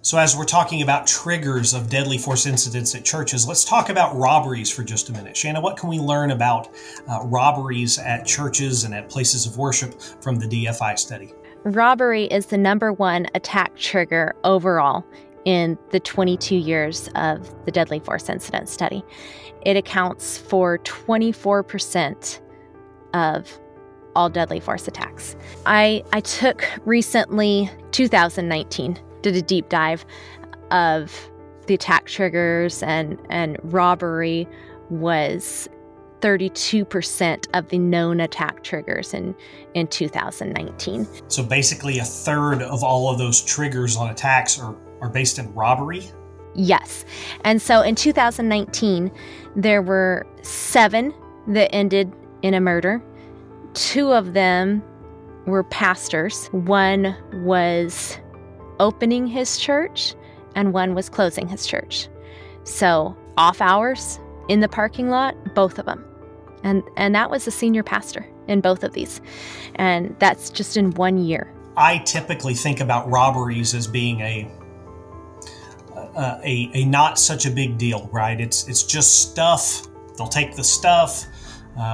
So as we're talking about triggers of deadly force incidents at churches, let's talk about robberies for just a minute. Shanna, what can we learn about robberies at churches and at places of worship from the DFI study? Robbery is the number one attack trigger overall in the 22 years of the deadly force incident study. It accounts for 24% of all deadly force attacks. I took recently, 2019, did a deep dive of the attack triggers, and robbery was 32% of the known attack triggers in 2019. So basically a third of all of those triggers on attacks are based in robbery? Yes. And so in 2019, there were 7 that ended in a murder. 2 of them were pastors. 1 was opening his church, and 1 was closing his church. So off hours, in the parking lot, both of them. And that was a senior pastor in both of these. And that's just in 1 year. I typically think about robberies as being a not such a big deal, right? It's just stuff. They'll take the stuff.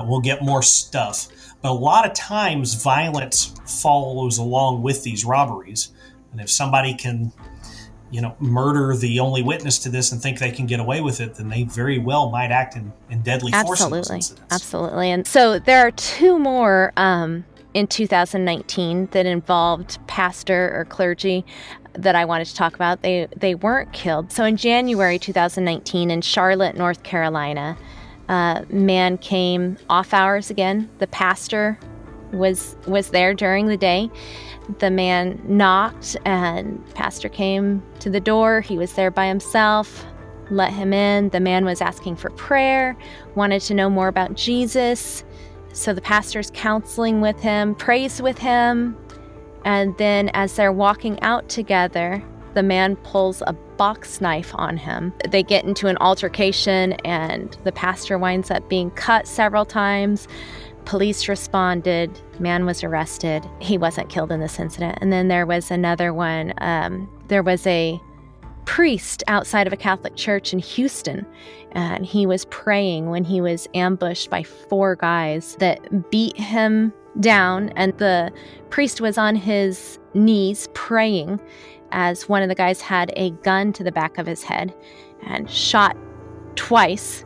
We'll get more stuff. But a lot of times violence follows along with these robberies. And if somebody can, murder the only witness to this and think they can get away with it, then they very well might act in deadly force incidents. Absolutely. And so there are 2 more in 2019 that involved pastor or clergy that I wanted to talk about. They weren't killed. So in January 2019 in Charlotte, North Carolina, man came off hours again. The pastor was there during the day. The man knocked, and pastor came to the door. He was there by himself, let him in. The man was asking for prayer, wanted to know more about Jesus. So the pastor's counseling with him, prays with him. And then as they're walking out together, the man pulls a box knife on him. They get into an altercation, and the pastor winds up being cut several times. Police responded. Man was arrested. He wasn't killed in this incident. And then there was another one. There was a priest outside of a Catholic church in Houston, and he was praying when he was ambushed by 4 guys that beat him down. And the priest was on his knees praying as one of the guys had a gun to the back of his head and shot twice.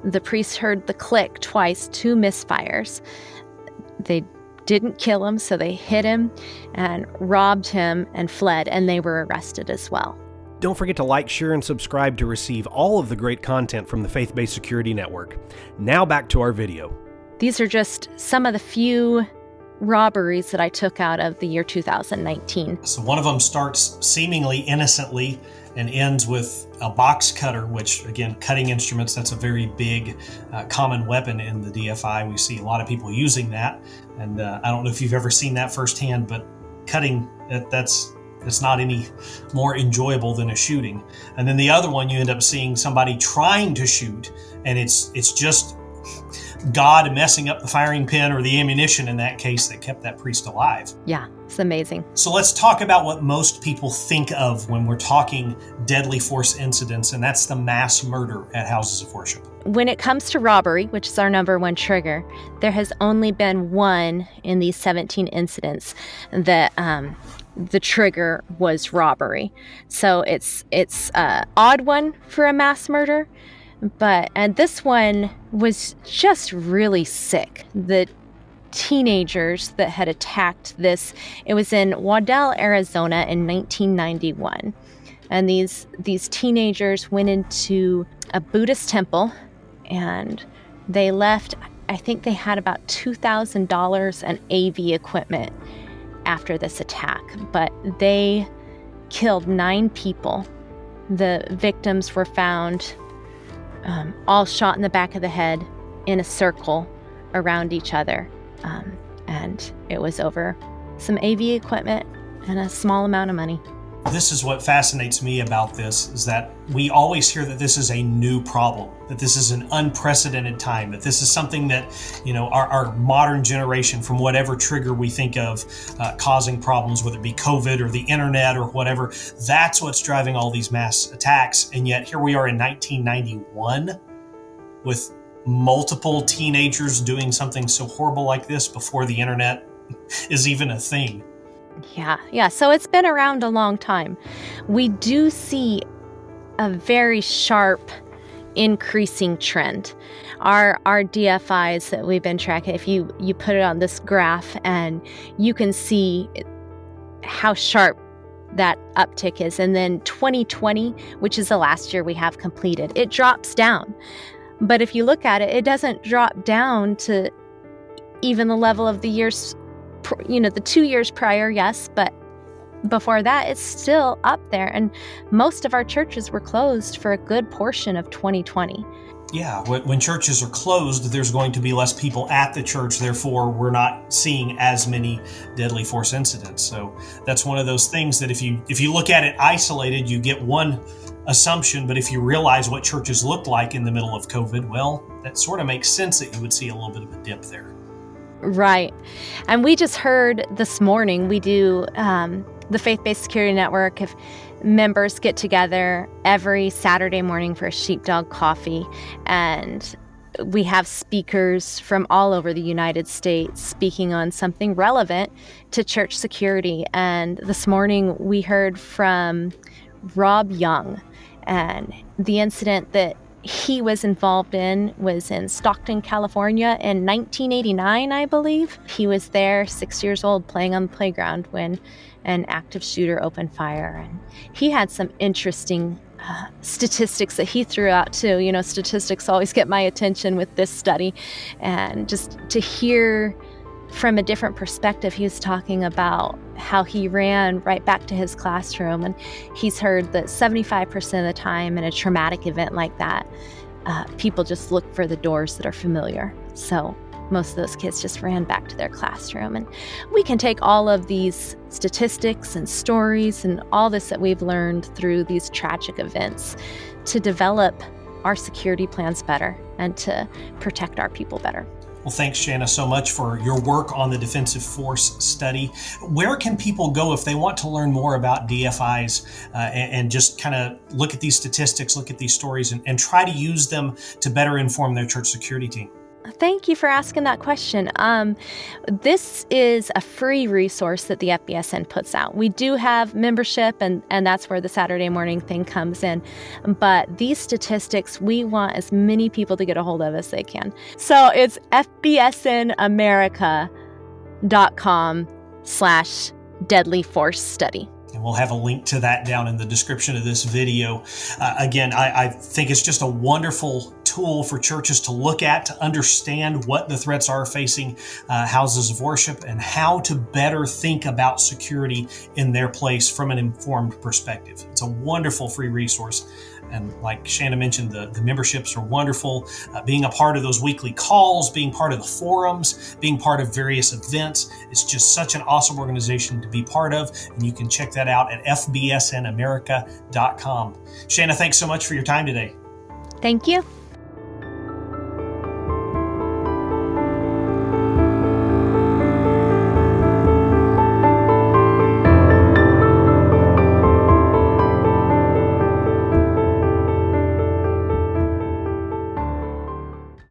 The priest heard the click twice, 2 misfires. They didn't kill him, so they hit him and robbed him and fled, and they were arrested as well. Don't forget to like, share, and subscribe to receive all of the great content from the Faith-Based Security Network. Now back to our video. These are just some of the few robberies that I took out of the year 2019. So one of them starts seemingly innocently and ends with a box cutter, which, again, cutting instruments, that's a very big common weapon in the DFI. We see a lot of people using that. And I don't know if you've ever seen that firsthand, but cutting, it's not any more enjoyable than a shooting. And then the other one, you end up seeing somebody trying to shoot, and it's just God messing up the firing pin or the ammunition in that case that kept that priest alive. Yeah, it's amazing. So let's talk about what most people think of when we're talking deadly force incidents, and that's the mass murder at houses of worship. When it comes to robbery, which is our number one trigger, there has only been 1 in these 17 incidents that the trigger was robbery. So it's an odd one for a mass murder. And this one was just really sick. The teenagers that had attacked this, it was in Waddell, Arizona in 1991. And these teenagers went into a Buddhist temple, and they left, I think they had about $2,000 in AV equipment after this attack. But they killed 9 people. The victims were found all shot in the back of the head in a circle around each other. And it was over some AV equipment and a small amount of money. This is what fascinates me about this, is that we always hear that this is a new problem, that this is an unprecedented time, that this is something that, our modern generation, from whatever trigger we think of causing problems, whether it be COVID or the internet or whatever, that's what's driving all these mass attacks. And yet here we are in 1991 with multiple teenagers doing something so horrible like this before the internet is even a thing. Yeah. So it's been around a long time. We do see a very sharp increasing trend. Our DFIs that we've been tracking, if you put it on this graph, and you can see how sharp that uptick is. And then 2020, which is the last year we have completed, it drops down. But if you look at it, it doesn't drop down to even the level of the years, the 2 years prior, yes, but before that, it's still up there. And most of our churches were closed for a good portion of 2020. Yeah, when churches are closed, there's going to be less people at the church. Therefore, we're not seeing as many deadly force incidents. So that's one of those things that if you look at it isolated, you get one assumption. But if you realize what churches looked like in the middle of COVID, well, that sort of makes sense that you would see a little bit of a dip there. Right. And we just heard this morning, we do the Faith-Based Security Network. If members get together every Saturday morning for a sheepdog coffee, and we have speakers from all over the United States speaking on something relevant to church security. And this morning we heard from Rob Young, and the incident that he was involved in was in Stockton, California in 1989, I believe. He was there, 6 years old, playing on the playground when an active shooter opened fire. And he had some interesting statistics that he threw out too. Statistics always get my attention with this study. And just to hear from a different perspective, he was talking about how he ran right back to his classroom. And he's heard that 75% of the time in a traumatic event like that, people just look for the doors that are familiar. So most of those kids just ran back to their classroom. And we can take all of these statistics and stories and all this that we've learned through these tragic events to develop our security plans better and to protect our people better. Well, thanks, Shanna, so much for your work on the defensive force study. Where can people go if they want to learn more about DFIs and just kind of look at these statistics, look at these stories, and try to use them to better inform their church security team? Thank you for asking that question. This is a free resource that the FBSN puts out. We do have membership, and that's where the Saturday morning thing comes in. But these statistics, we want as many people to get a hold of as they can. So it's FBSNamerica.com/deadly force study. And we'll have a link to that down in the description of this video. Again, I think it's just a wonderful tool for churches to look at, to understand what the threats are facing houses of worship and how to better think about security in their place from an informed perspective. It's a wonderful free resource. And like Shanna mentioned, the memberships are wonderful. Being a part of those weekly calls, being part of the forums, being part of various events. It's just such an awesome organization to be part of. And you can check that out at FBSNamerica.com. Shanna, thanks so much for your time today. Thank you.